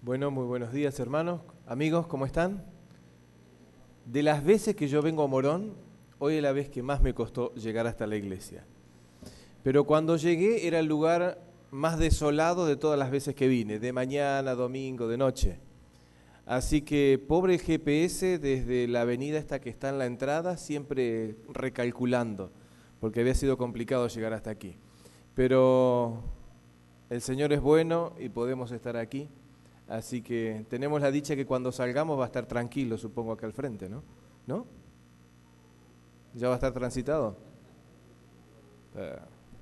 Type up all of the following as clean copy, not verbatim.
Bueno, muy buenos días, hermanos, amigos, ¿cómo están? De las veces que yo vengo a Morón, hoy es la vez que más me costó llegar hasta la iglesia. Pero cuando llegué era el lugar más desolado de todas las veces que vine, de mañana, domingo, de noche. Así que pobre el GPS desde la avenida esta que está en la entrada, siempre recalculando, porque había sido complicado llegar hasta aquí. Pero el Señor es bueno y podemos estar aquí. Así que tenemos la dicha que cuando salgamos va a estar tranquilo, supongo, acá al frente, ¿no? ¿No? ¿Ya va a estar transitado?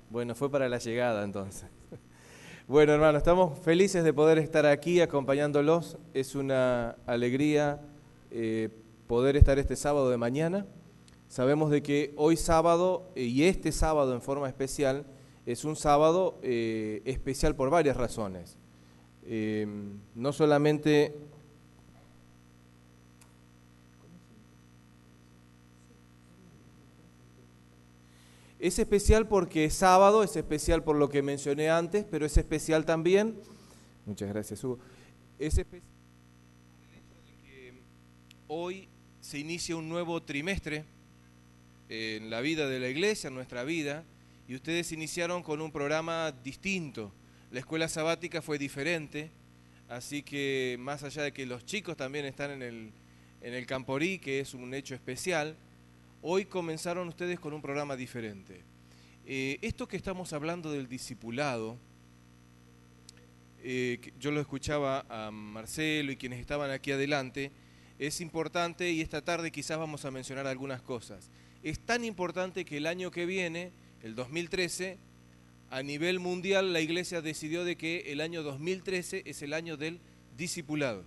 Bueno, fue para la llegada entonces. Bueno, hermano, estamos felices de poder estar aquí acompañándolos. Es una alegría poder estar este sábado de mañana. Sabemos de que hoy sábado y este sábado en forma especial es un sábado especial por varias razones. No solamente es especial porque es sábado, es especial por lo que mencioné antes, pero es especial también, muchas gracias Hugo, es especial por el hecho de que hoy se inicia un nuevo trimestre en la vida de la iglesia, en nuestra vida, y ustedes iniciaron con un programa distinto. La escuela sabática fue diferente, así que más allá de que los chicos también están en el Camporí, que es un hecho especial, hoy comenzaron ustedes con un programa diferente. Esto que estamos hablando del discipulado, yo lo escuchaba a Marcelo y quienes estaban aquí adelante, es importante y esta tarde quizás vamos a mencionar algunas cosas. Es tan importante que el año que viene, el 2013, a nivel mundial la iglesia decidió de que el año 2013 es el año del discipulado.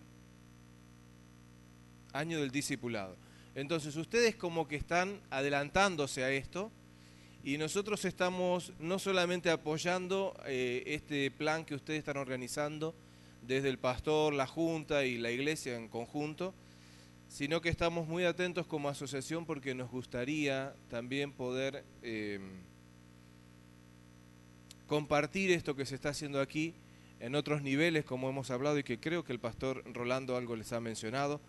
Año del discipulado. Entonces ustedes como que están adelantándose a esto y nosotros estamos no solamente apoyando este plan que ustedes están organizando desde el pastor, la junta y la iglesia en conjunto, sino que estamos muy atentos como asociación porque nos gustaría también poder compartir esto que se está haciendo aquí en otros niveles, como hemos hablado y que creo que el pastor Rolando algo les ha mencionado.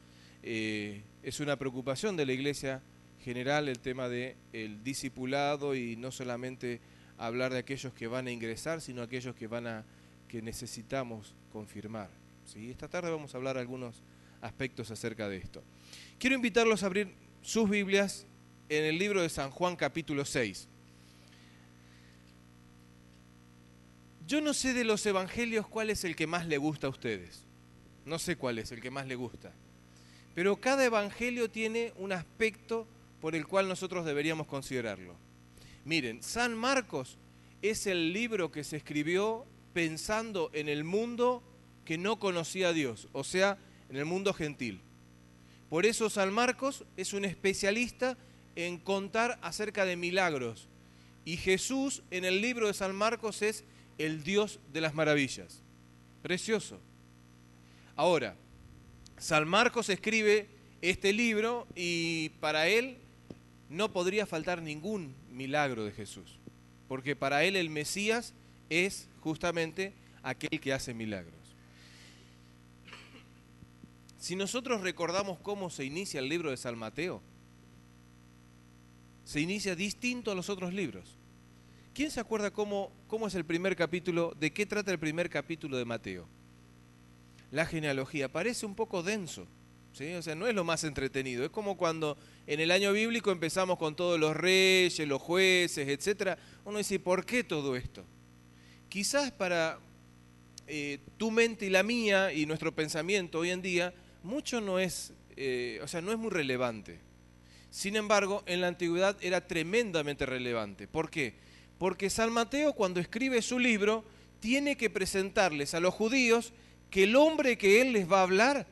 Es una preocupación de la iglesia general el tema del discipulado y no solamente hablar de aquellos que van a ingresar, sino aquellos que necesitamos confirmar. ¿Sí? Esta tarde vamos a hablar algunos aspectos acerca de esto. Quiero invitarlos a abrir sus Biblias en el libro de San Juan capítulo 6. Yo no sé de los evangelios cuál es el que más le gusta a ustedes. No sé cuál es el que más le gusta. Pero cada evangelio tiene un aspecto por el cual nosotros deberíamos considerarlo. Miren, San Marcos es el libro que se escribió pensando en el mundo que no conocía a Dios, o sea, en el mundo gentil. Por eso San Marcos es un especialista en contar acerca de milagros. Y Jesús en el libro de San Marcos es el Dios de las maravillas. Precioso. Ahora, San Marcos escribe este libro y para él no podría faltar ningún milagro de Jesús, porque para él el Mesías es justamente aquel que hace milagros. Si nosotros recordamos cómo se inicia el libro de San Mateo, se inicia distinto a los otros libros. ¿Quién se acuerda cómo es el primer capítulo, de qué trata el primer capítulo de Mateo? La genealogía. Parece un poco denso, ¿sí? O sea, no es lo más entretenido. Es como cuando en el año bíblico empezamos con todos los reyes, los jueces, etc. Uno dice, ¿por qué todo esto? Quizás para tu mente y la mía y nuestro pensamiento hoy en día, mucho no es, no es muy relevante. Sin embargo, en la antigüedad era tremendamente relevante. ¿Por qué? Porque San Mateo, cuando escribe su libro, tiene que presentarles a los judíos que el hombre que él les va a hablar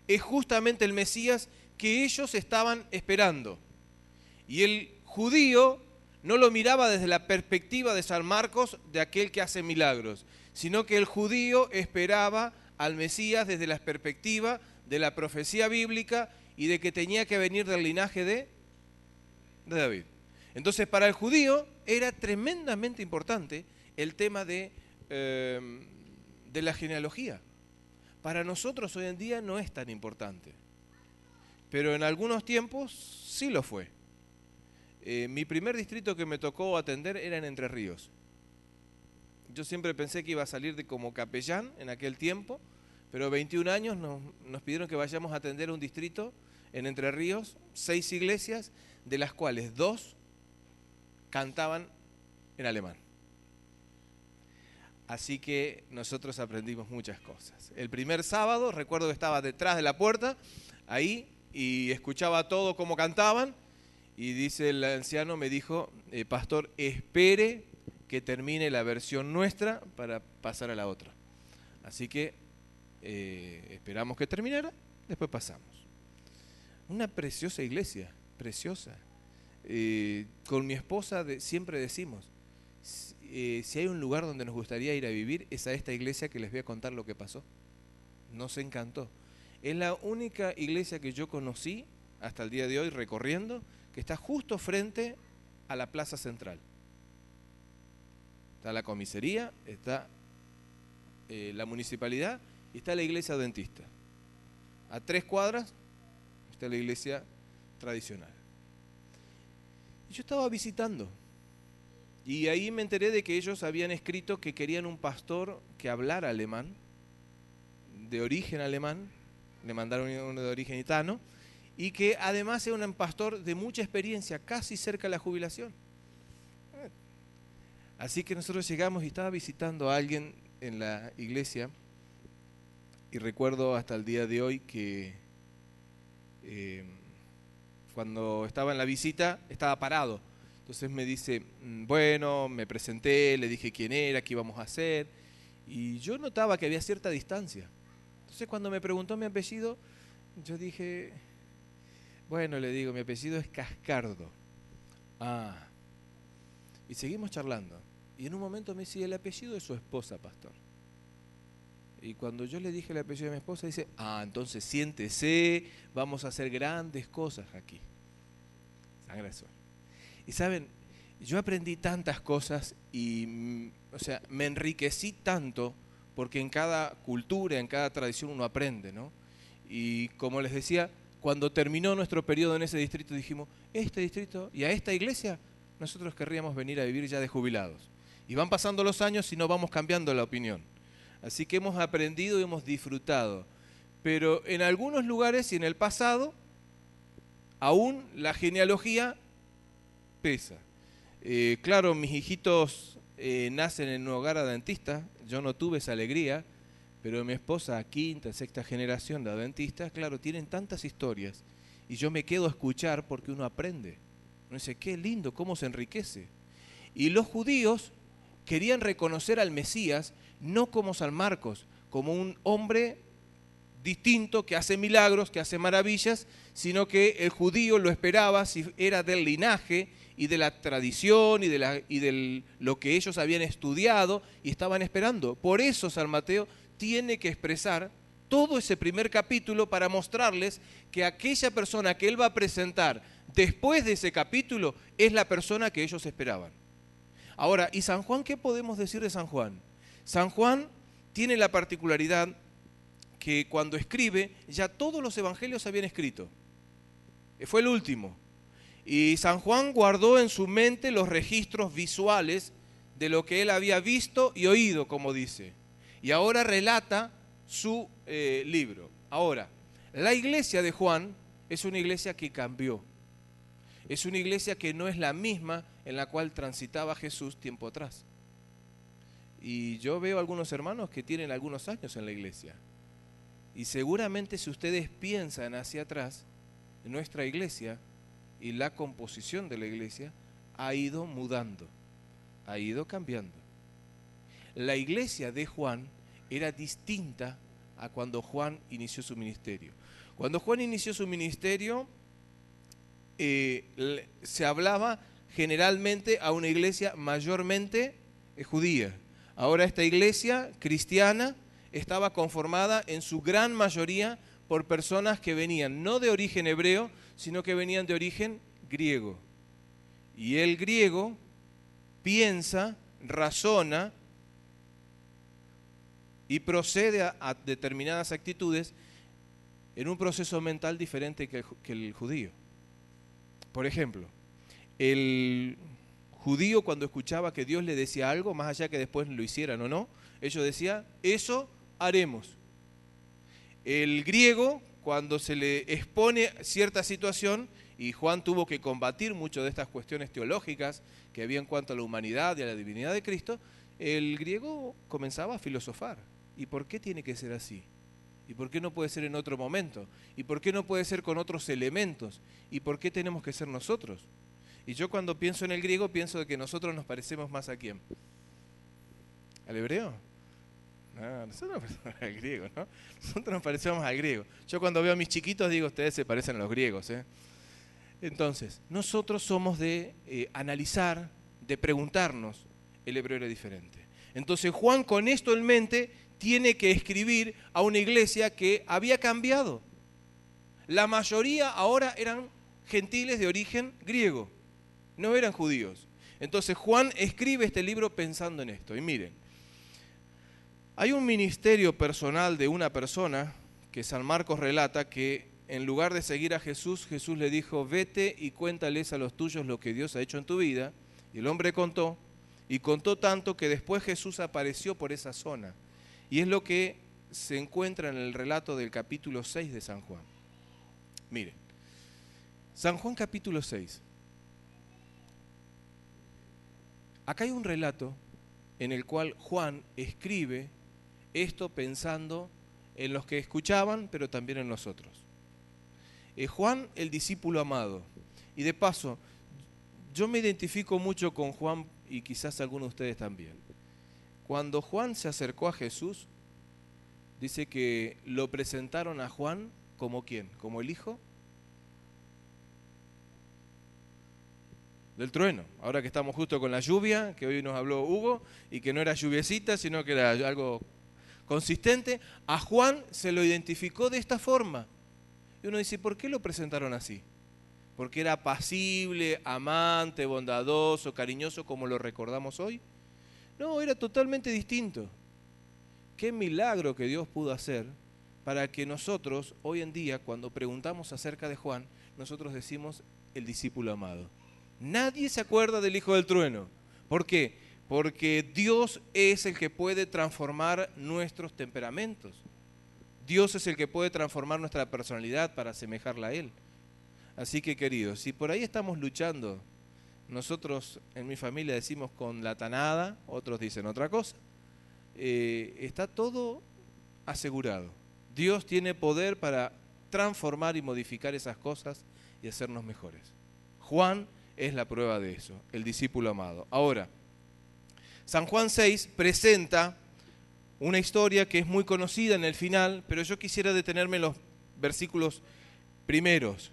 es justamente el Mesías que ellos estaban esperando. Y el judío no lo miraba desde la perspectiva de San Marcos, de aquel que hace milagros, sino que el judío esperaba al Mesías desde la perspectiva de la profecía bíblica y de que tenía que venir del linaje de David. Entonces, para el judío era tremendamente importante el tema de la genealogía. para nosotros hoy en día no es tan importante, pero en algunos tiempos sí lo fue. Mi primer distrito que me tocó atender era en Entre Ríos. Yo siempre pensé que iba a salir como capellán en aquel tiempo, pero 21 años nos pidieron que vayamos a atender un distrito en Entre Ríos, 6 iglesias, de las cuales 2 cantaban en alemán. Así que nosotros aprendimos muchas cosas. El primer sábado, recuerdo que estaba detrás de la puerta, ahí, y escuchaba todo cómo cantaban, y dice el anciano, me dijo, pastor, espere que termine la versión nuestra para pasar a la otra. Así que esperamos que terminara, después pasamos. Una preciosa iglesia, preciosa. Con mi esposa siempre decimos, si hay un lugar donde nos gustaría ir a vivir, es a esta iglesia que les voy a contar lo que pasó. Nos encantó. Es la única iglesia que yo conocí hasta el día de hoy recorriendo, que está justo frente a la plaza central. Está la comisaría, está la municipalidad y está la iglesia adventista. A 3 cuadras está la iglesia tradicional. Y yo estaba visitando y ahí me enteré de que ellos habían escrito que querían un pastor que hablara alemán, de origen alemán, le mandaron uno de origen gitano, y que además era un pastor de mucha experiencia, casi cerca de la jubilación. Así que nosotros llegamos y estaba visitando a alguien en la iglesia, y recuerdo hasta el día de hoy que cuando estaba en la visita estaba parado. Entonces me dice, bueno, me presenté, le dije quién era, qué íbamos a hacer, y yo notaba que había cierta distancia. Entonces cuando me preguntó mi apellido, yo dije, bueno, le digo, mi apellido es Cascardo. Ah, y seguimos charlando. Y en un momento me dice, el apellido de su esposa, pastor. Y cuando yo le dije el apellido de mi esposa, dice, entonces siéntese, vamos a hacer grandes cosas aquí. Sangre azul. Y saben, yo aprendí tantas cosas y, o sea, me enriquecí tanto porque en cada cultura, en cada tradición uno aprende, ¿no? Y como les decía, cuando terminó nuestro periodo en ese distrito dijimos, este distrito y a esta iglesia nosotros querríamos venir a vivir ya de jubilados. Y van pasando los años y no vamos cambiando la opinión. Así que hemos aprendido y hemos disfrutado. Pero en algunos lugares y en el pasado, aún la genealogía pesa. Claro, mis hijitos nacen en un hogar adventista, yo no tuve esa alegría, pero mi esposa, quinta, sexta generación de adventistas, claro, tienen tantas historias y yo me quedo a escuchar porque uno aprende. Uno dice, qué lindo, cómo se enriquece. Y los judíos querían reconocer al Mesías no como San Marcos, como un hombre distinto que hace milagros, que hace maravillas, sino que el judío lo esperaba si era del linaje y de la tradición y de lo que ellos habían estudiado y estaban esperando. Por eso San Mateo tiene que expresar todo ese primer capítulo para mostrarles que aquella persona que él va a presentar después de ese capítulo es la persona que ellos esperaban. Ahora, ¿y San Juan qué podemos decir de San Juan? San Juan tiene la particularidad que cuando escribe, ya todos los evangelios se habían escrito. Fue el último. Y San Juan guardó en su mente los registros visuales de lo que él había visto y oído, como dice. Y ahora relata su libro. Ahora, la iglesia de Juan es una iglesia que cambió. Es una iglesia que no es la misma en la cual transitaba Jesús tiempo atrás. Y yo veo algunos hermanos que tienen algunos años en la iglesia. Y seguramente si ustedes piensan hacia atrás, nuestra iglesia y la composición de la iglesia ha ido mudando, ha ido cambiando. La iglesia de Juan era distinta a cuando Juan inició su ministerio. Cuando Juan inició su ministerio, se hablaba generalmente a una iglesia mayormente judía. Ahora esta iglesia cristiana estaba conformada en su gran mayoría por personas que venían no de origen hebreo, sino que venían de origen griego. Y el griego piensa, razona y procede a determinadas actitudes en un proceso mental diferente que el judío. Por ejemplo, el judío cuando escuchaba que Dios le decía algo, más allá que después lo hicieran o no, ellos decían, eso haremos. El griego, cuando se le expone cierta situación, y Juan tuvo que combatir mucho de estas cuestiones teológicas que había en cuanto a la humanidad y a la divinidad de Cristo, el griego comenzaba a filosofar. ¿Y por qué tiene que ser así? ¿Y por qué no puede ser en otro momento? ¿Y por qué no puede ser con otros elementos? ¿Y por qué tenemos que ser nosotros? Y yo cuando pienso en el griego pienso de que nosotros nos parecemos más a ¿quién? ¿Al hebreo? No, nosotros nos parecemos al griego, ¿no? Nosotros nos parecemos al griego. Yo cuando veo a mis chiquitos digo, ustedes se parecen a los griegos, ¿eh? Entonces, nosotros somos de analizar, de preguntarnos, el hebreo era diferente. Entonces Juan con esto en mente tiene que escribir a una iglesia que había cambiado. La mayoría ahora eran gentiles de origen griego, no eran judíos. Entonces Juan escribe este libro pensando en esto. Y miren, hay un ministerio personal de una persona que San Marcos relata que en lugar de seguir a Jesús, Jesús le dijo, vete y cuéntales a los tuyos lo que Dios ha hecho en tu vida. Y el hombre contó, y contó tanto que después Jesús apareció por esa zona. Y es lo que se encuentra en el relato del capítulo 6 de San Juan. Miren, San Juan capítulo 6. Acá hay un relato en el cual Juan escribe esto pensando en los que escuchaban, pero también en nosotros. Juan, el discípulo amado. Y de paso, yo me identifico mucho con Juan y quizás algunos de ustedes también. Cuando Juan se acercó a Jesús, dice que lo presentaron a Juan como ¿quién? ¿Como el hijo del trueno? Ahora que estamos justo con la lluvia, que hoy nos habló Hugo, y que no era lluviecita, sino que era algo consistente, a Juan se lo identificó de esta forma. Y uno dice, ¿por qué lo presentaron así? ¿Porque era apacible, amante, bondadoso, cariñoso como lo recordamos hoy? No, era totalmente distinto. Qué milagro que Dios pudo hacer para que nosotros, hoy en día, cuando preguntamos acerca de Juan, nosotros decimos el discípulo amado. Nadie se acuerda del hijo del trueno. ¿Por qué? Porque Dios es el que puede transformar nuestros temperamentos. Dios es el que puede transformar nuestra personalidad para asemejarla a Él. Así que, queridos, si por ahí estamos luchando, nosotros en mi familia decimos con la tanada, otros dicen otra cosa, está todo asegurado. Dios tiene poder para transformar y modificar esas cosas y hacernos mejores. Juan es la prueba de eso, el discípulo amado. Ahora, San Juan 6 presenta una historia que es muy conocida en el final, pero yo quisiera detenerme en los versículos primeros.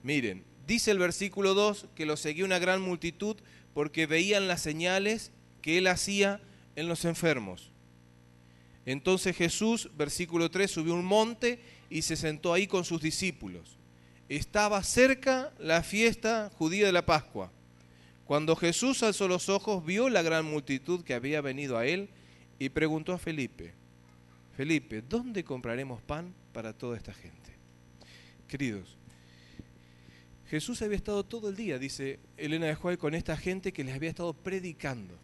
Miren, dice el versículo 2 que lo seguía una gran multitud porque veían las señales que él hacía en los enfermos. Entonces Jesús, versículo 3, subió un monte y se sentó ahí con sus discípulos. Estaba cerca la fiesta judía de la Pascua. Cuando Jesús alzó los ojos, vio la gran multitud que había venido a él y preguntó a Felipe, Felipe, ¿dónde compraremos pan para toda esta gente? Queridos, Jesús había estado todo el día, dice Elena de White, con esta gente que les había estado predicando,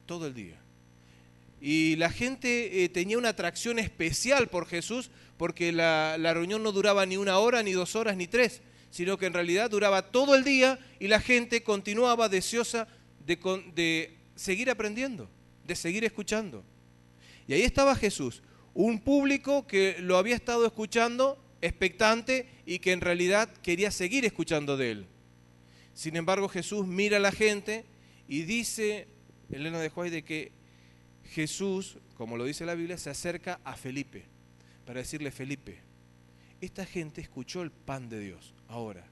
todo el día. Y la gente tenía una atracción especial por Jesús porque la reunión no duraba ni 1 hora, ni 2 horas, ni 3, sino que en realidad duraba todo el día y la gente continuaba deseosa de seguir aprendiendo, de seguir escuchando. Y ahí estaba Jesús, un público que lo había estado escuchando, expectante, y que en realidad quería seguir escuchando de él. Sin embargo, Jesús mira a la gente y dice, Elena de White, de que Jesús, como lo dice la Biblia, se acerca a Felipe para decirle, Felipe, esta gente escuchó el pan de Dios. Ahora,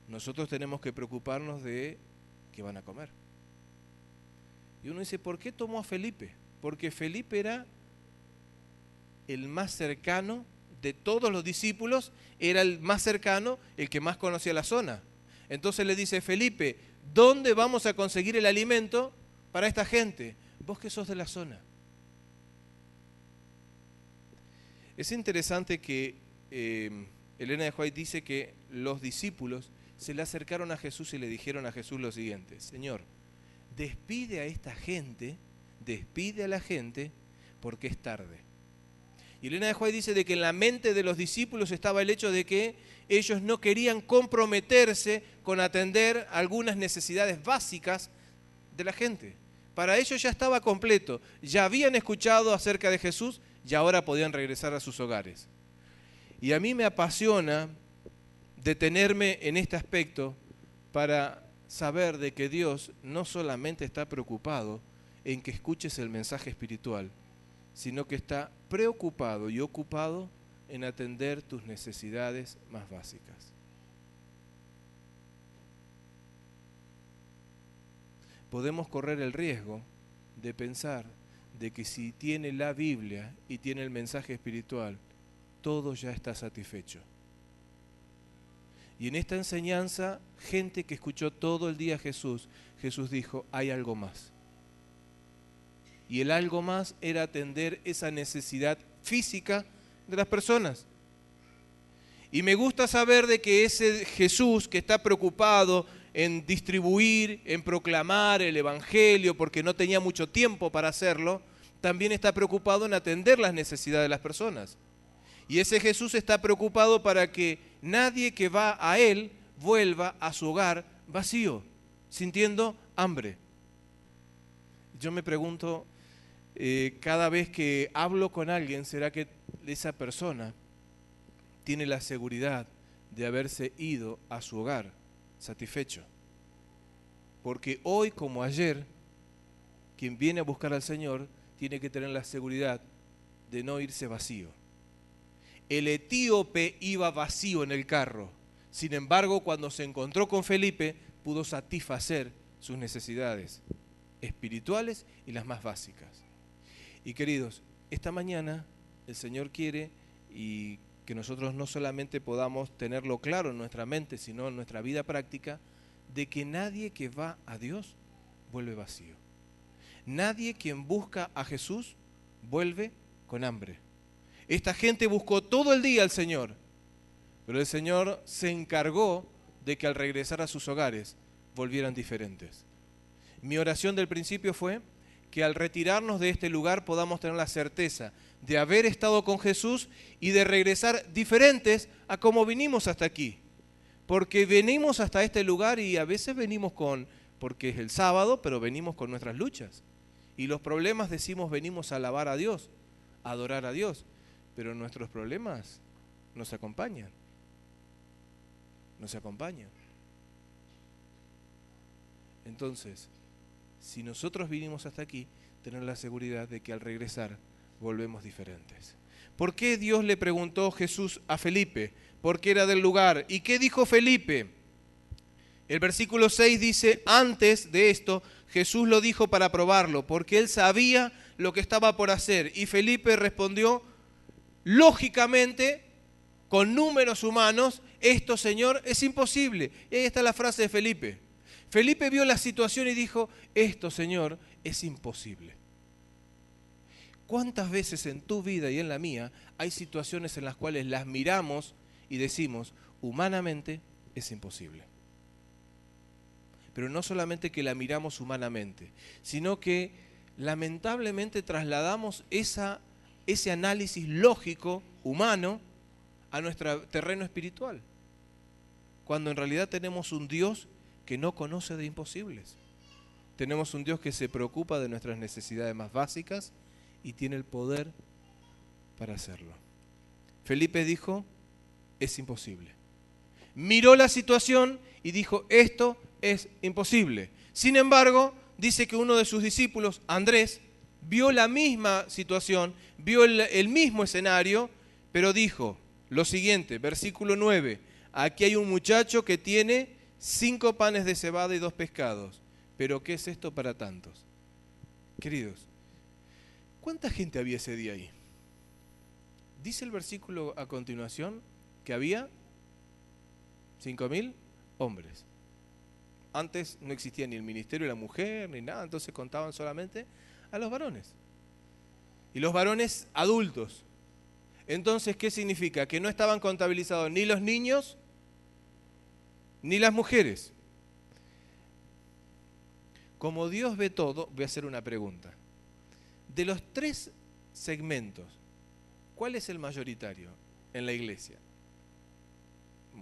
nosotros tenemos que preocuparnos de qué van a comer. Y uno dice, ¿por qué tomó a Felipe? Porque Felipe era el más cercano de todos los discípulos, era el más cercano, el que más conocía la zona. Entonces le dice, Felipe, ¿dónde vamos a conseguir el alimento para esta gente? Vos que sos de la zona. Es interesante que Elena de White dice que los discípulos se le acercaron a Jesús y le dijeron a Jesús lo siguiente: Señor, despide a esta gente, despide a la gente, porque es tarde. Y Elena de White dice de que en la mente de los discípulos estaba el hecho de que ellos no querían comprometerse con atender algunas necesidades básicas de la gente. Para ellos ya estaba completo, ya habían escuchado acerca de Jesús y ahora podían regresar a sus hogares. Y a mí me apasiona detenerme en este aspecto para saber de que Dios no solamente está preocupado en que escuches el mensaje espiritual, sino que está preocupado y ocupado en atender tus necesidades más básicas. Podemos correr el riesgo de pensar de que si tiene la Biblia y tiene el mensaje espiritual, todo ya está satisfecho. Y en esta enseñanza, gente que escuchó todo el día a Jesús, Jesús dijo, hay algo más. Y el algo más era atender esa necesidad física de las personas. Y me gusta saber de que ese Jesús que está preocupado en distribuir, en proclamar el Evangelio, porque no tenía mucho tiempo para hacerlo, también está preocupado en atender las necesidades de las personas. Y ese Jesús está preocupado para que nadie que va a Él vuelva a su hogar vacío, sintiendo hambre. Yo me pregunto, cada vez que hablo con alguien, ¿será que esa persona tiene la seguridad de haberse ido a su hogar satisfecho? Porque hoy como ayer, quien viene a buscar al Señor tiene que tener la seguridad de no irse vacío. El etíope iba vacío en el carro. Sin embargo, cuando se encontró con Felipe, pudo satisfacer sus necesidades espirituales y las más básicas. Y queridos, esta mañana el Señor quiere y que nosotros no solamente podamos tenerlo claro en nuestra mente, sino en nuestra vida práctica, de que nadie que va a Dios vuelve vacío. Nadie quien busca a Jesús vuelve con hambre. Esta gente buscó todo el día al Señor, pero el Señor se encargó de que al regresar a sus hogares volvieran diferentes. Mi oración del principio fue que al retirarnos de este lugar podamos tener la certeza de haber estado con Jesús y de regresar diferentes a como vinimos hasta aquí. Porque venimos hasta este lugar y a veces venimos porque es el sábado, pero venimos con nuestras luchas. Y los problemas decimos venimos a alabar a Dios, a adorar a Dios. Pero nuestros problemas nos acompañan. Nos acompañan. Entonces, si nosotros vinimos hasta aquí, tener la seguridad de que al regresar volvemos diferentes. ¿Por qué Dios le preguntó Jesús a Felipe? Porque era del lugar. ¿Y qué dijo Felipe? El versículo 6 dice, antes de esto, Jesús lo dijo para probarlo, porque él sabía lo que estaba por hacer. Y Felipe respondió, lógicamente, con números humanos, esto, Señor, es imposible. Y ahí está la frase de Felipe. Felipe vio la situación y dijo, esto, Señor, es imposible. ¿Cuántas veces en tu vida y en la mía hay situaciones en las cuales las miramos y decimos, humanamente es imposible? Pero no solamente que la miramos humanamente, sino que lamentablemente trasladamos ese análisis lógico, humano, a nuestro terreno espiritual, cuando en realidad tenemos un Dios que no conoce de imposibles. Tenemos un Dios que se preocupa de nuestras necesidades más básicas y tiene el poder para hacerlo. Felipe dijo, es imposible. Miró la situación y dijo, esto es imposible. Sin embargo, dice que uno de sus discípulos, Andrés, vio la misma situación, vio el mismo escenario, pero dijo lo siguiente, versículo 9, aquí hay un muchacho que tiene 5 panes de cebada y 2 pescados, pero ¿qué es esto para tantos? Queridos, ¿cuánta gente había ese día ahí? Dice el versículo a continuación que había 5.000 hombres. Antes no existía ni el ministerio de la mujer ni nada, entonces contaban solamente a los varones. Y los varones adultos. Entonces, ¿qué significa? Que no estaban contabilizados ni los niños ni las mujeres. Como Dios ve todo, voy a hacer una pregunta. De los 3 segmentos, ¿cuál es el mayoritario en la iglesia?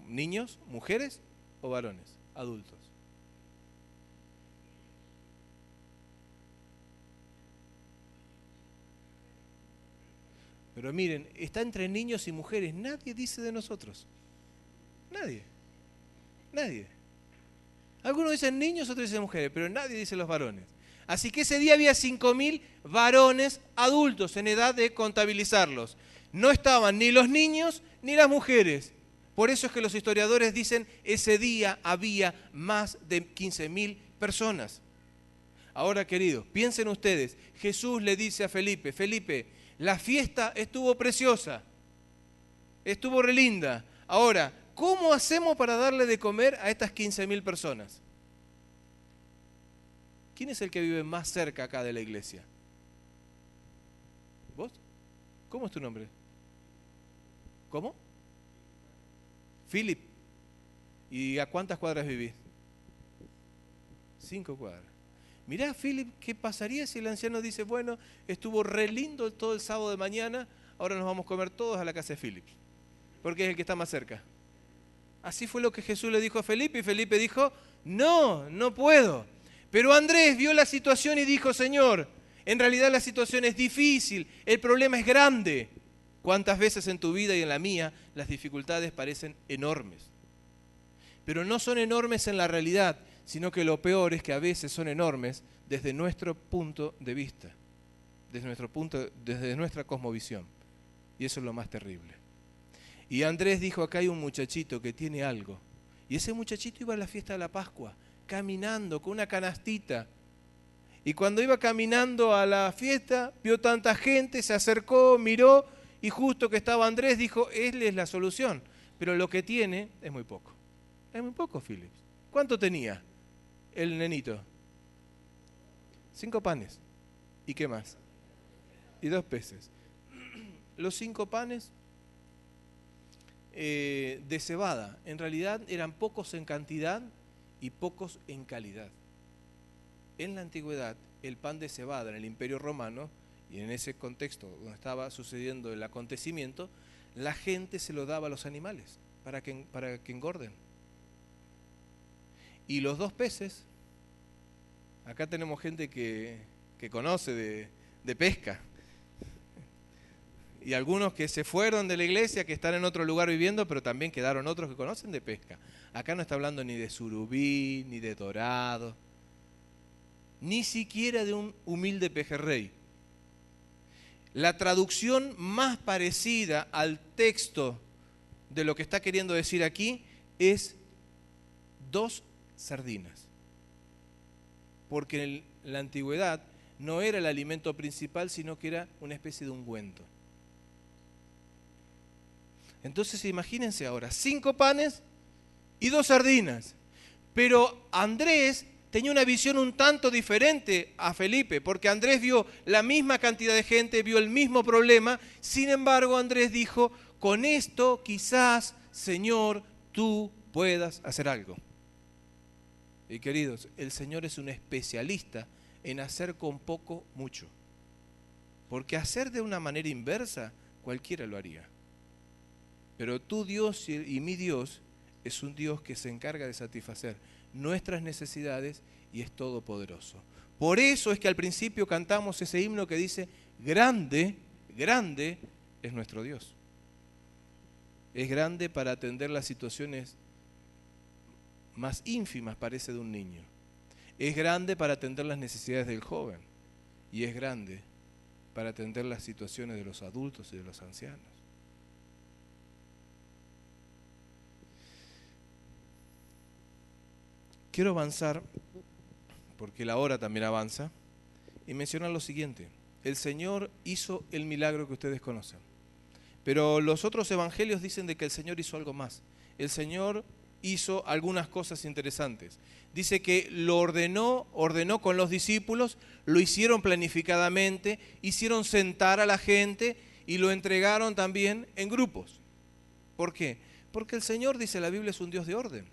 ¿Niños, mujeres o varones, adultos? Pero miren, está entre niños y mujeres. Nadie dice de nosotros. Nadie. Nadie. Algunos dicen niños, otros dicen mujeres, pero nadie dice los varones. Así que ese día había 5.000 varones adultos en edad de contabilizarlos. No estaban ni los niños ni las mujeres. Por eso es que los historiadores dicen ese día había más de 15.000 personas. Ahora, queridos, piensen ustedes, Jesús le dice a Felipe, Felipe, la fiesta estuvo preciosa, estuvo re linda. Ahora, ¿cómo hacemos para darle de comer a estas 15.000 personas? ¿Quién es el que vive más cerca acá de la iglesia? ¿Vos? ¿Cómo es tu nombre? ¿Cómo? Philip. ¿Y a cuántas cuadras vivís? 5 cuadras. Mirá, Philip, ¿qué pasaría si el anciano dice, bueno, estuvo re lindo todo el sábado de mañana, ahora nos vamos a comer todos a la casa de Philip, porque es el que está más cerca? Así fue lo que Jesús le dijo a Felipe, y Felipe dijo, no, no puedo. Pero Andrés vio la situación y dijo, Señor, en realidad la situación es difícil, el problema es grande. ¿Cuántas veces en tu vida y en la mía las dificultades parecen enormes? Pero no son enormes en la realidad, sino que lo peor es que a veces son enormes desde nuestro punto de vista, desde nuestra cosmovisión. Y eso es lo más terrible. Y Andrés dijo, acá hay un muchachito que tiene algo. Y ese muchachito iba a la fiesta de la Pascua, caminando con una canastita. Y cuando iba caminando a la fiesta, vio tanta gente, se acercó, miró, y justo que estaba Andrés, dijo, él es la solución. Pero lo que tiene es muy poco. Es muy poco, Philip. ¿Cuánto tenía el nenito? 5 panes. ¿Y qué más? Y 2 peces. Los 5 panes de cebada, en realidad eran pocos en cantidad y pocos en calidad. En la antigüedad, el pan de cebada en el Imperio Romano, y en ese contexto donde estaba sucediendo el acontecimiento, la gente se lo daba a los animales para que engorden. Y los 2 peces, acá tenemos gente que conoce de pesca, y algunos que se fueron de la iglesia, que están en otro lugar viviendo, pero también quedaron otros que conocen de pesca. Acá no está hablando ni de surubí, ni de dorado, ni siquiera de un humilde pejerrey. La traducción más parecida al texto de lo que está queriendo decir aquí es 2 sardinas. Porque en la antigüedad no era el alimento principal, sino que era una especie de ungüento. Entonces imagínense ahora, 5 panes y 2 sardinas. Pero Andrés tenía una visión un tanto diferente a Felipe, porque Andrés vio la misma cantidad de gente, vio el mismo problema. Sin embargo, Andrés dijo, con esto quizás, Señor, tú puedas hacer algo. Y queridos, el Señor es un especialista en hacer con poco mucho. Porque hacer de una manera inversa, cualquiera lo haría. Pero tu Dios y mi Dios es un Dios que se encarga de satisfacer nuestras necesidades y es todopoderoso. Por eso es que al principio cantamos ese himno que dice, grande, grande es nuestro Dios. Es grande para atender las situaciones más ínfimas, parece, de un niño. Es grande para atender las necesidades del joven. Y es grande para atender las situaciones de los adultos y de los ancianos. Quiero avanzar, porque la hora también avanza, y mencionar lo siguiente. El Señor hizo el milagro que ustedes conocen. Pero los otros evangelios dicen de que el Señor hizo algo más. El Señor hizo algunas cosas interesantes. Dice que lo ordenó con los discípulos, lo hicieron planificadamente, hicieron sentar a la gente y lo entregaron también en grupos. ¿Por qué? Porque el Señor, dice la Biblia, es un Dios de orden.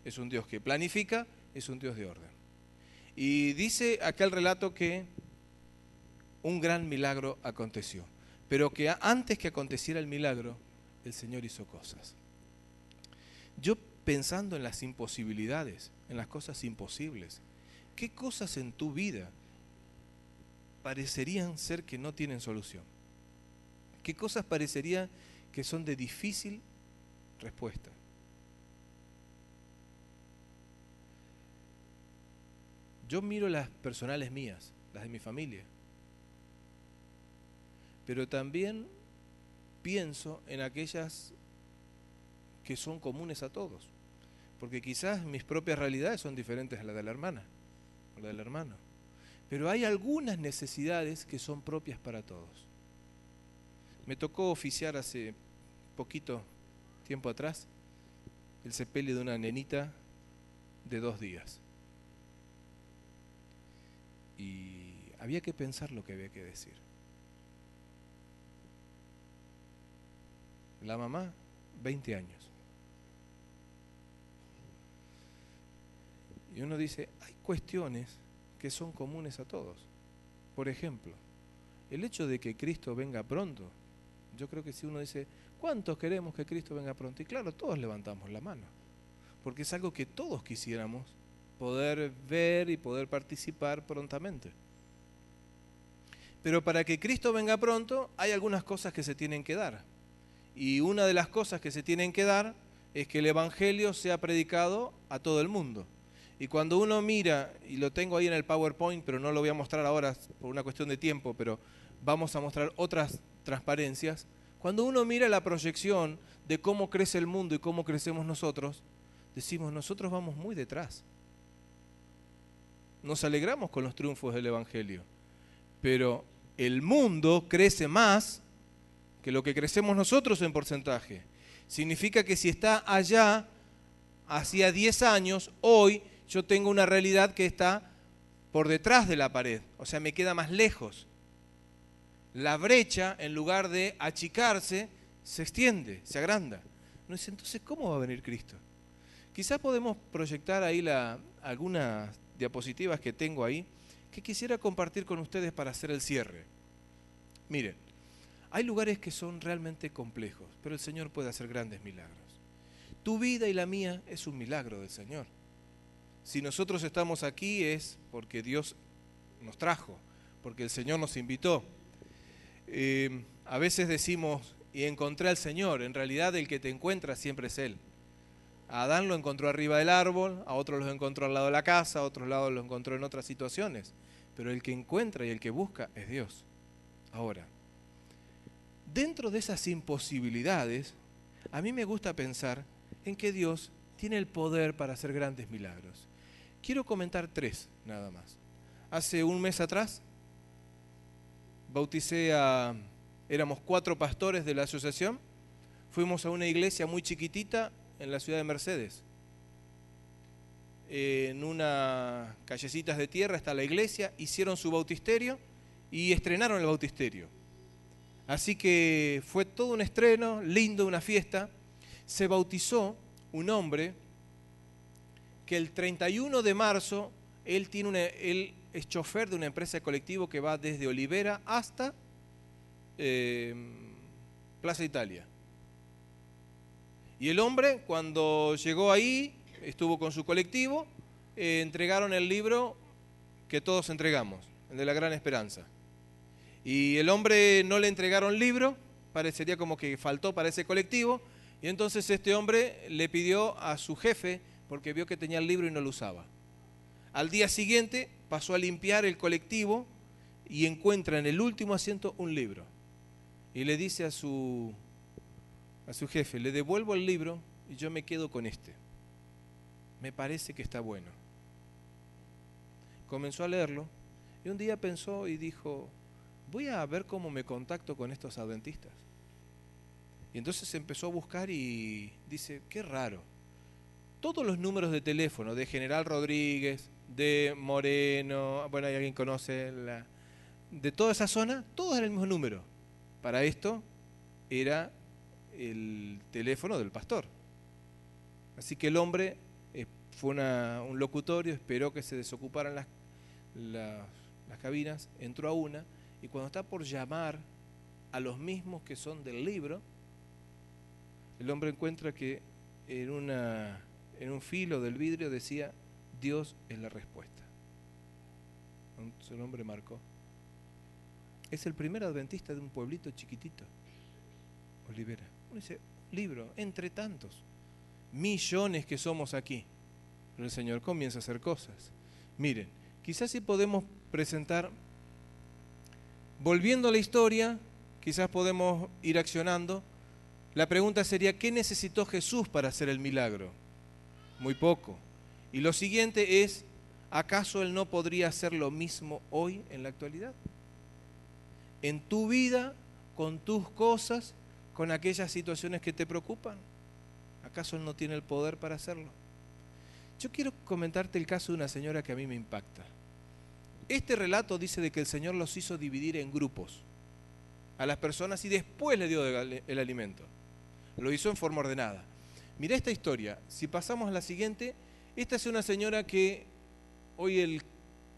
Es un Dios que planifica, es un Dios de orden. Y dice acá el relato que un gran milagro aconteció, pero que antes que aconteciera el milagro, el Señor hizo cosas. Yo pensando en las imposibilidades, en las cosas imposibles, ¿qué cosas en tu vida parecerían ser que no tienen solución? ¿Qué cosas parecerían que son de difícil respuesta? Yo miro las personales mías, las de mi familia, pero también pienso en aquellas que son comunes a todos, porque quizás mis propias realidades son diferentes a las de la hermana o la del hermano, pero hay algunas necesidades que son propias para todos. Me tocó oficiar hace poquito tiempo atrás el sepelio de una nenita de 2 días. Y había que pensar lo que había que decir. La mamá, 20 años. Y uno dice, hay cuestiones que son comunes a todos. Por ejemplo, el hecho de que Cristo venga pronto. Yo creo que si uno dice, ¿cuántos queremos que Cristo venga pronto? Y claro, todos levantamos la mano, porque es algo que todos quisiéramos poder ver y poder participar prontamente. Pero para que Cristo venga pronto, hay algunas cosas que se tienen que dar. Y una de las cosas que se tienen que dar es que el Evangelio sea predicado a todo el mundo. Y cuando uno mira, y lo tengo ahí en el PowerPoint, pero no lo voy a mostrar ahora por una cuestión de tiempo, pero vamos a mostrar otras transparencias. Cuando uno mira la proyección de cómo crece el mundo y cómo crecemos nosotros, decimos, nosotros vamos muy detrás. Nos alegramos con los triunfos del Evangelio, pero el mundo crece más que lo que crecemos nosotros en porcentaje. Significa que si está allá hacía 10 años, hoy yo tengo una realidad que está por detrás de la pared, o sea, me queda más lejos. La brecha, en lugar de achicarse, se extiende, se agranda. No dice, entonces, ¿cómo va a venir Cristo? Quizás podemos proyectar ahí algunas diapositivas que tengo ahí, que quisiera compartir con ustedes para hacer el cierre. Miren, hay lugares que son realmente complejos, pero el Señor puede hacer grandes milagros. Tu vida y la mía es un milagro del Señor. Si nosotros estamos aquí es porque Dios nos trajo, porque el Señor nos invitó. A veces decimos, y encontré al Señor, en realidad el que te encuentra siempre es Él. A Adán lo encontró arriba del árbol, a otros los encontró al lado de la casa, a otros lados lo encontró en otras situaciones. Pero el que encuentra y el que busca es Dios. Ahora, dentro de esas imposibilidades, a mí me gusta pensar en que Dios tiene el poder para hacer grandes milagros. Quiero comentar 3 nada más. Hace un mes atrás, éramos 4 pastores de la asociación, fuimos a una iglesia muy chiquitita en la ciudad de Mercedes. En unas callecitas de tierra está la iglesia, hicieron su bautisterio y estrenaron el bautisterio. Así que fue todo un estreno, lindo, una fiesta. Se bautizó un hombre que el 31 de marzo, él es chofer de una empresa de colectivo que va desde Olivera hasta Plaza Italia. Y el hombre, cuando llegó ahí, estuvo con su colectivo, entregaron el libro que todos entregamos, el de la Gran Esperanza. Y el hombre no le entregaron libro, parecería como que faltó para ese colectivo, y entonces este hombre le pidió a su jefe, porque vio que tenía el libro y no lo usaba. Al día siguiente pasó a limpiar el colectivo y encuentra en el último asiento un libro. Y le dice a su jefe, le devuelvo el libro y yo me quedo con este. Me parece que está bueno. Comenzó a leerlo y un día pensó y dijo, voy a ver cómo me contacto con estos adventistas. Y entonces empezó a buscar y dice, qué raro. todos los números de teléfono de General Rodríguez, de Moreno, bueno, hay alguien que conoce, de toda esa zona, todos eran el mismo número. Para esto era el teléfono del pastor. Así que el hombre fue un locutorio, esperó que se desocuparan las cabinas, entró a una, y cuando está por llamar a los mismos que son del libro, el hombre encuentra que en un filo del vidrio decía: Dios es la respuesta. Entonces el hombre marcó. Es el primer adventista de un pueblito chiquitito, Olivera. Uno dice, libro, entre tantos, millones que somos aquí. Pero el Señor comienza a hacer cosas. Miren, quizás si podemos presentar, volviendo a la historia, quizás podemos ir accionando. La pregunta sería, ¿qué necesitó Jesús para hacer el milagro? Muy poco. Y lo siguiente es, ¿acaso Él no podría hacer lo mismo hoy en la actualidad? En tu vida, con tus cosas, con aquellas situaciones que te preocupan. ¿Acaso Él no tiene el poder para hacerlo? Yo quiero comentarte el caso de una señora que a mí me impacta. Este relato dice de que el Señor los hizo dividir en grupos a las personas y después le dio el alimento. Lo hizo en forma ordenada. Mirá esta historia. Si pasamos a la siguiente, esta es una señora que hoy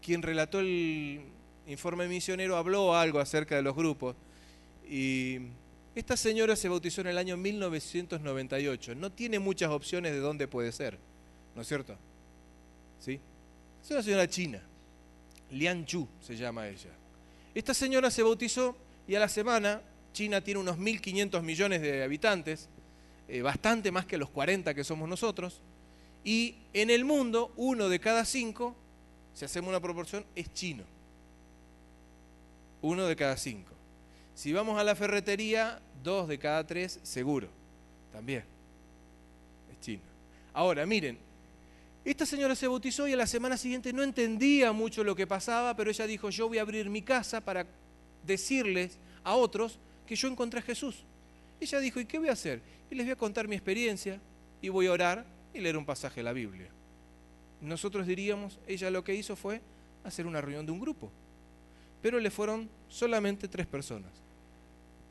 quien relató el informe misionero habló algo acerca de los grupos. Y esta señora se bautizó en el año 1998. No tiene muchas opciones de dónde puede ser, ¿no es cierto? ¿Sí? Es una señora china. Lian Chu se llama ella. Esta señora se bautizó y a la semana, China tiene unos 1.500 millones de habitantes, bastante más que los 40 que somos nosotros, y en el mundo 1 de cada 5, si hacemos una proporción, es chino. 1 de cada 5. Si vamos a la ferretería, 2 de cada 3 seguro, también es chino. Ahora, miren, esta señora se bautizó y a la semana siguiente no entendía mucho lo que pasaba, pero ella dijo, yo voy a abrir mi casa para decirles a otros que yo encontré a Jesús. Ella dijo, ¿y qué voy a hacer? Y les voy a contar mi experiencia y voy a orar y leer un pasaje de la Biblia. Nosotros diríamos, ella lo que hizo fue hacer una reunión de un grupo, pero le fueron solamente 3 personas.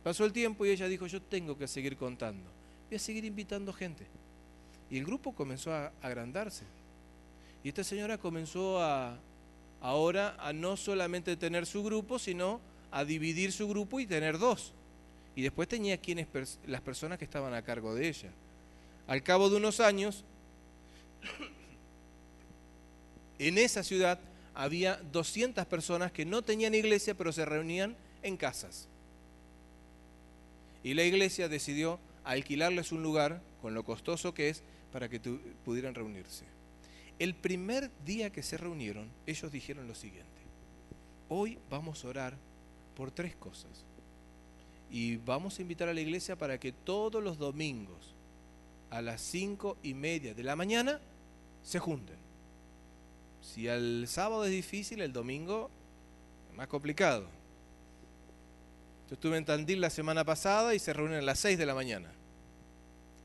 Pasó el tiempo y ella dijo, yo tengo que seguir contando, voy a seguir invitando gente. Y el grupo comenzó a agrandarse. Y esta señora comenzó ahora a no solamente tener su grupo, sino a dividir su grupo y tener 2. Y después tenía las personas que estaban a cargo de ella. Al cabo de unos años, en esa ciudad había 200 personas que no tenían iglesia, pero se reunían en casas. Y la iglesia decidió alquilarles un lugar, con lo costoso que es, para que pudieran reunirse. El primer día que se reunieron, ellos dijeron lo siguiente: hoy vamos a orar por 3 cosas. Y vamos a invitar a la iglesia para que todos los domingos a las 5:30 de la mañana se junten. Si el sábado es difícil, el domingo es más complicado. Yo estuve en Tandil la semana pasada y se reúnen a las 6 de la mañana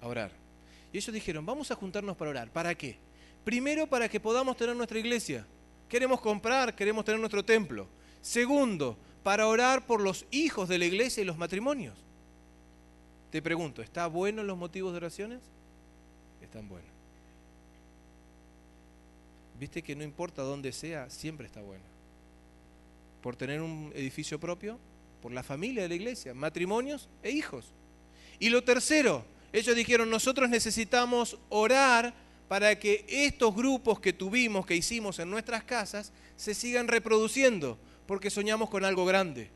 a orar. Y ellos dijeron, vamos a juntarnos para orar. ¿Para qué? Primero, para que podamos tener nuestra iglesia. Queremos comprar, queremos tener nuestro templo. Segundo, para orar por los hijos de la iglesia y los matrimonios. Te pregunto, ¿están buenos los motivos de oraciones? Están buenos. ¿Viste que no importa dónde sea, siempre está bueno? Por tener un edificio propio, por la familia de la iglesia, matrimonios e hijos. Y lo tercero, ellos dijeron, nosotros necesitamos orar para que estos grupos que tuvimos, que hicimos en nuestras casas, se sigan reproduciendo, porque soñamos con algo grande.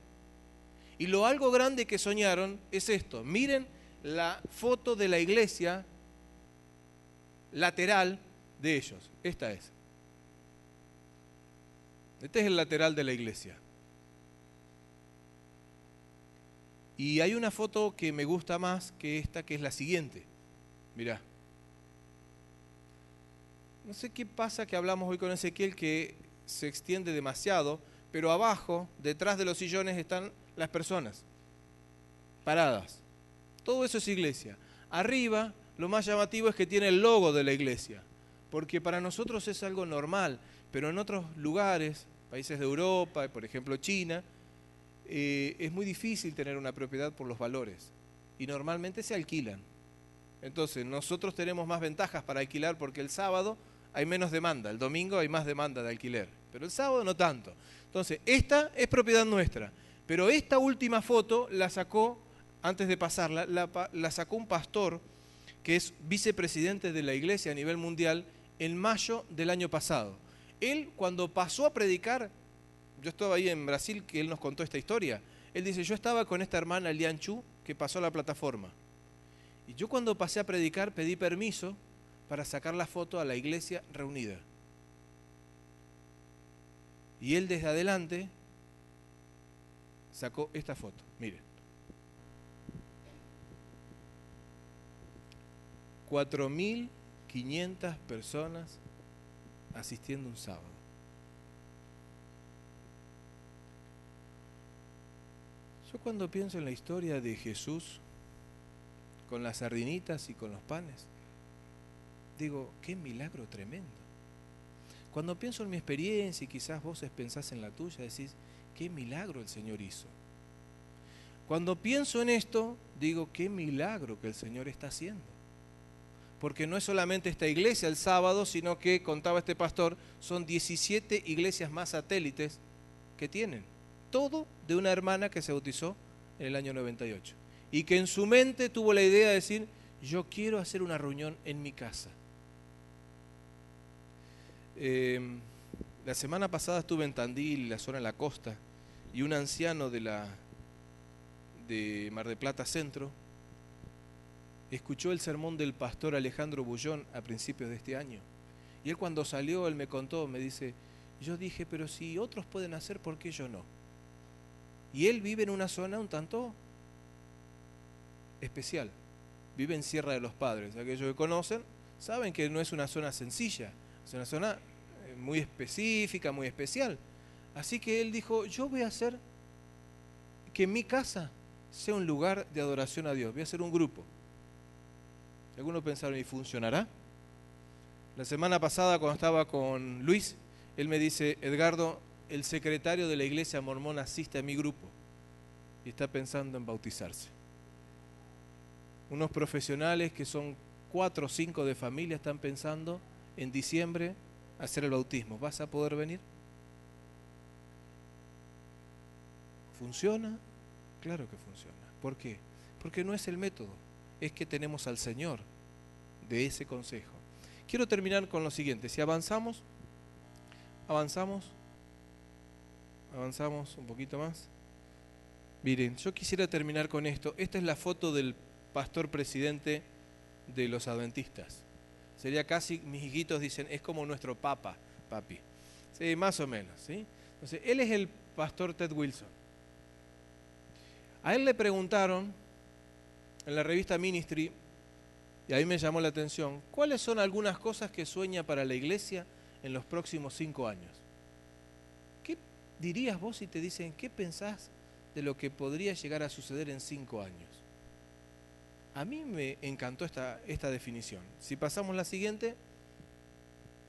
Y lo algo grande que soñaron es esto. Miren la foto de la iglesia lateral de ellos. Esta es. Este es el lateral de la iglesia. Y hay una foto que me gusta más que esta, que es la siguiente. Mirá. No sé qué pasa que hablamos hoy con Ezequiel, que se extiende demasiado, pero abajo, detrás de los sillones, están las personas paradas. Todo eso es iglesia. Arriba lo más llamativo es que tiene el logo de la iglesia, porque para nosotros es algo normal, pero en otros lugares, países de Europa, por ejemplo China, es muy difícil tener una propiedad por los valores y normalmente se alquilan. Entonces nosotros tenemos más ventajas para alquilar porque el sábado hay menos demanda, el domingo hay más demanda de alquiler, pero el sábado no tanto. Entonces esta es propiedad nuestra, pero esta última foto la sacó, antes de pasarla, la sacó un pastor que es vicepresidente de la iglesia a nivel mundial en mayo del año pasado. Él cuando pasó a predicar, yo estaba ahí en Brasil, que él nos contó esta historia, él dice, yo estaba con esta hermana Lian Chu que pasó a la plataforma. Y yo cuando pasé a predicar pedí permiso para sacar la foto a la iglesia reunida. Y él desde adelante sacó esta foto. Miren. 4.500 personas asistiendo un sábado. Yo cuando pienso en la historia de Jesús, con las sardinitas y con los panes, digo, qué milagro tremendo. Cuando pienso en mi experiencia y quizás vos pensás en la tuya, decís, qué milagro el Señor hizo. Cuando pienso en esto, digo, qué milagro que el Señor está haciendo. Porque no es solamente esta iglesia el sábado, sino que, contaba este pastor, son 17 iglesias más satélites que tienen. Todo de una hermana que se bautizó en el año 98. Y que en su mente tuvo la idea de decir, yo quiero hacer una reunión en mi casa. La semana pasada estuve en Tandil, la zona de la costa, y un anciano de Mar del Plata Centro escuchó el sermón del pastor Alejandro Bullón a principios de este año. Y él cuando salió, él me contó, me dice, yo dije, pero si otros pueden hacer, ¿por qué yo no? Y él vive en una zona un tanto especial. Vive en Sierra de los Padres. Aquellos que conocen saben que no es una zona sencilla, es una zona muy específica, muy especial. Así que él dijo, yo voy a hacer que mi casa sea un lugar de adoración a Dios. Voy a hacer un grupo. Algunos pensaron, ¿y funcionará? La semana pasada cuando estaba con Luis, él me dice, Edgardo, el secretario de la iglesia mormona asiste a mi grupo y está pensando en bautizarse. Unos profesionales que son 4 o 5 de familia están pensando en diciembre hacer el bautismo. ¿Vas a poder venir? ¿Funciona? Claro que funciona. ¿Por qué? Porque no es el método, es que tenemos al Señor de ese consejo. Quiero terminar con lo siguiente. Si avanzamos un poquito más. Miren, yo quisiera terminar con esto. Esta es la foto del pastor presidente de los adventistas. Sería casi, mis hijitos dicen, es como nuestro papa, papi. Sí, más o menos, ¿sí? Entonces, él es el pastor Ted Wilson. A él le preguntaron en la revista Ministry, y ahí me llamó la atención, ¿cuáles son algunas cosas que sueña para la iglesia en los próximos 5 años? ¿Qué dirías vos si te dicen, qué pensás de lo que podría llegar a suceder en 5 años? A mí me encantó esta definición. Si pasamos la siguiente,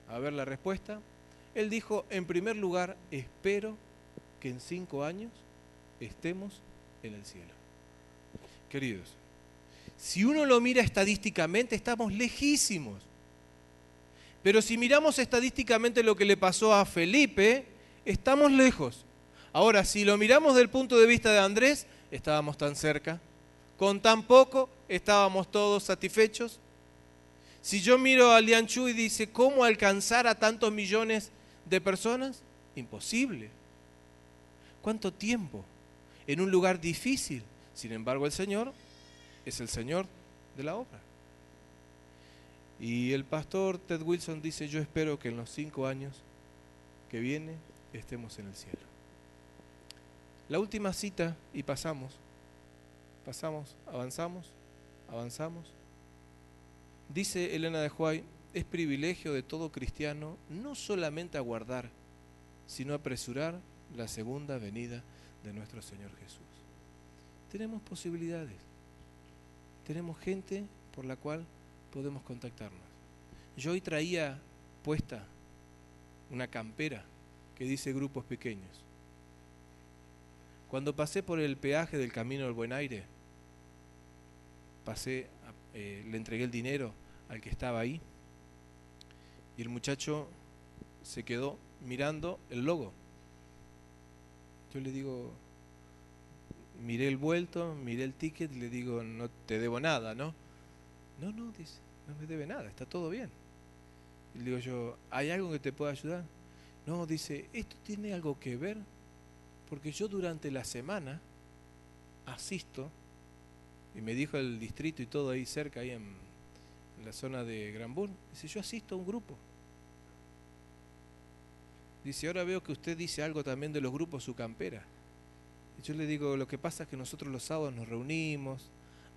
a ver la respuesta. Él dijo, en primer lugar, espero que en 5 años estemos en el cielo. Queridos, si uno lo mira estadísticamente, estamos lejísimos. Pero si miramos estadísticamente lo que le pasó a Felipe, estamos lejos. Ahora, si lo miramos del punto de vista de Andrés, estábamos tan cerca. Con tan poco, estábamos todos satisfechos. Si yo miro a Lian Chu y dice, ¿cómo alcanzar a tantos millones de personas? Imposible. ¿Cuánto tiempo? En un lugar difícil. Sin embargo, el Señor es el Señor de la obra. Y el pastor Ted Wilson dice, yo espero que en los 5 años que viene estemos en el cielo. La última cita y pasamos, avanzamos. Dice Elena de White, es privilegio de todo cristiano no solamente aguardar, sino apresurar la segunda venida de nuestro Señor Jesús. Tenemos posibilidades, tenemos gente por la cual podemos contactarnos. Yo hoy traía puesta una campera que dice grupos pequeños. Cuando pasé por el peaje del Camino del Buen Aire, le entregué el dinero al que estaba ahí y el muchacho se quedó mirando el logo. Yo le digo, miré el vuelto, miré el ticket y le digo, no te debo nada, ¿no? No, dice, no me debe nada, está todo bien. Y le digo yo, ¿hay algo que te pueda ayudar? No, dice, esto tiene algo que ver porque yo durante la semana asisto, y me dijo el distrito y todo ahí cerca, ahí en la zona de Granburg, dice, yo asisto a un grupo. Dice, ahora veo que usted dice algo también de los grupos Su Campera. Y yo le digo, lo que pasa es que nosotros los sábados nos reunimos.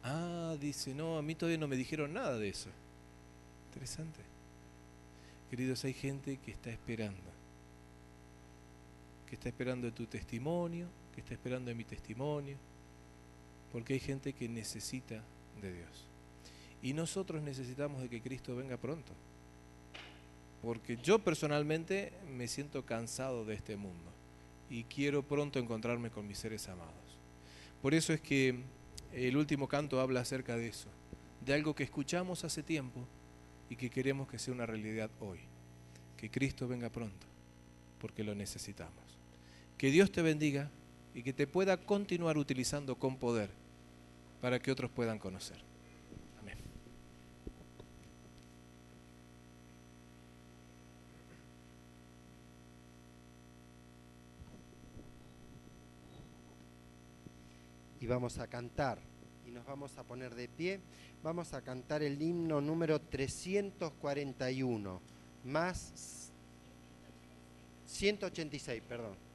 Ah, dice, no, a mí todavía no me dijeron nada de eso. Interesante. Queridos, hay gente que está esperando de tu testimonio, que está esperando de mi testimonio, porque hay gente que necesita de Dios. Y nosotros necesitamos de que Cristo venga pronto, porque yo personalmente me siento cansado de este mundo y quiero pronto encontrarme con mis seres amados. Por eso es que el último canto habla acerca de eso, de algo que escuchamos hace tiempo y que queremos que sea una realidad hoy, que Cristo venga pronto, porque lo necesitamos. Que Dios te bendiga y que te pueda continuar utilizando con poder para que otros puedan conocer. Amén. Y vamos a cantar, y nos vamos a poner de pie. Vamos a cantar el himno número 341, más 186, perdón.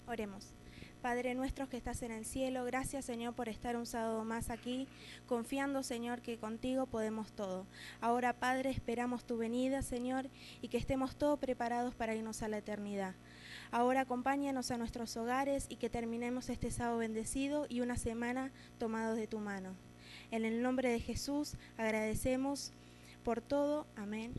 Oremos. Padre nuestro que estás en el cielo, gracias Señor por estar un sábado más aquí, confiando Señor que contigo podemos todo. Ahora Padre esperamos tu venida Señor y que estemos todos preparados para irnos a la eternidad. Ahora acompáñanos a nuestros hogares y que terminemos este sábado bendecido y una semana tomados de tu mano. En el nombre de Jesús agradecemos por todo. Amén.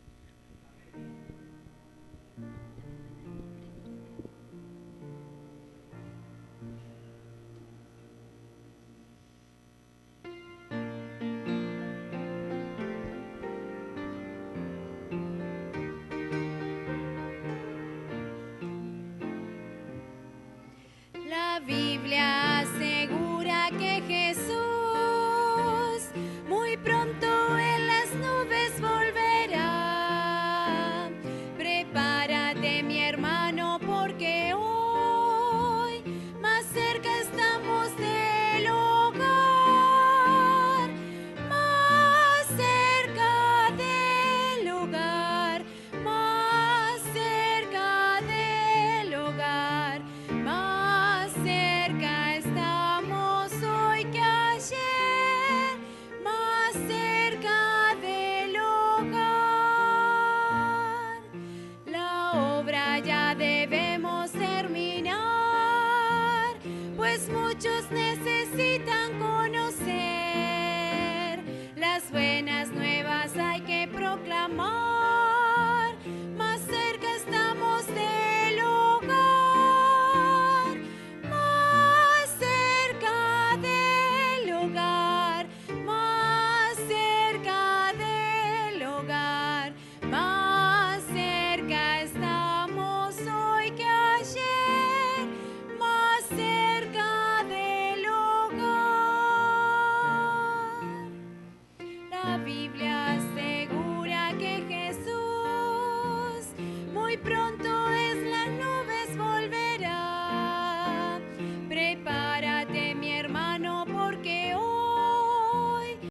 La Biblia asegura que Jesús muy pronto en las nubes volverá. Prepárate, mi hermano, porque hoy más cerca estamos del hogar, más cerca del hogar, más cerca del hogar. Más cerca estamos hoy que ayer, más cerca del hogar. La obra ya debemos terminar, pues muchos necesitan conocer. Las buenas nuevas hay que proclamar, más cerca estamos del hogar, más cerca del hogar, más cerca del hogar, más cerca estamos hoy que ayer, más cerca del hogar. La Biblia asegura que Jesús muy pronto